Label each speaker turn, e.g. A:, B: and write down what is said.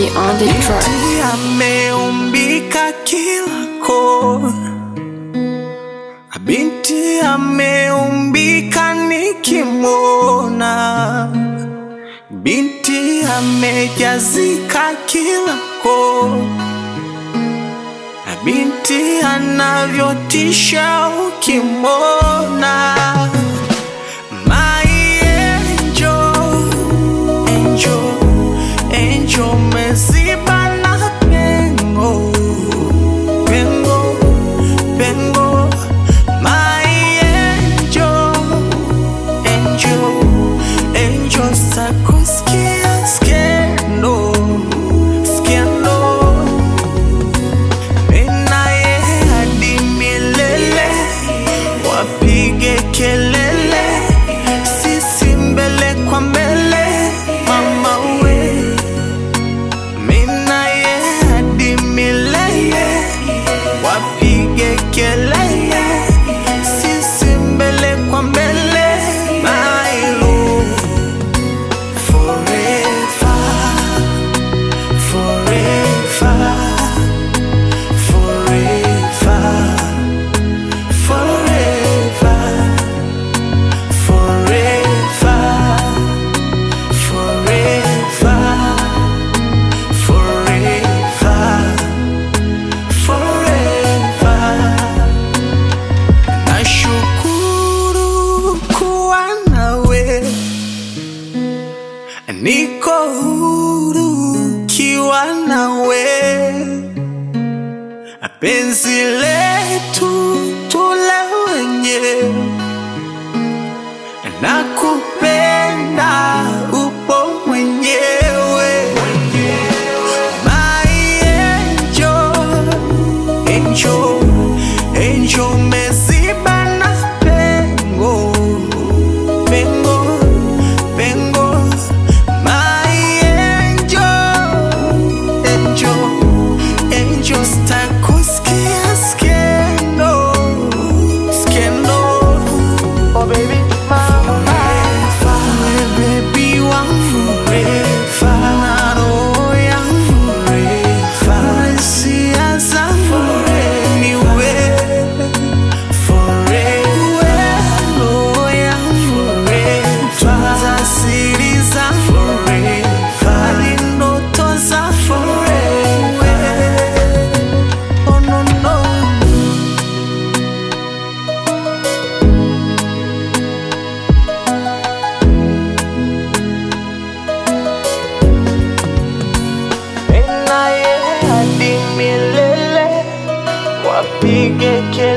A: G on the track.
B: Binti ameumbika kila kona, binti ameumbika nikimwona, binti amejazika kila kona, binti anavyotisha ukimwona. My angel, angel, angel meziba na pengo, pengo, pengo. My angel, angel, angel sakuskia skendo, skendo. Mina ye hadi milele, wapige kelele, sisi mbele kwa mbele, mama we. Mina ye hadi milele, wapige kelele, sisi mbele kwa mbele, my love. Forever, forever, forever, forever, forever, forever, forever. Nashukuru kuwa nawe, niko huru kiwa nawe, penzi letu tule wenyewe, nakupenda upo mwenyewe. My angel, angel, angel meziba na pengo, pengo, pengo. My angel, angel, angel stakuskia skendo, skendo. Oh baby, forever, baby one forever, oh yeah forever. See as I'm anywhere, forever, oh yeah forever. Za siri za forever, ndoto za forever. Oh no no. Mina ye hadi milele, wapige kelele.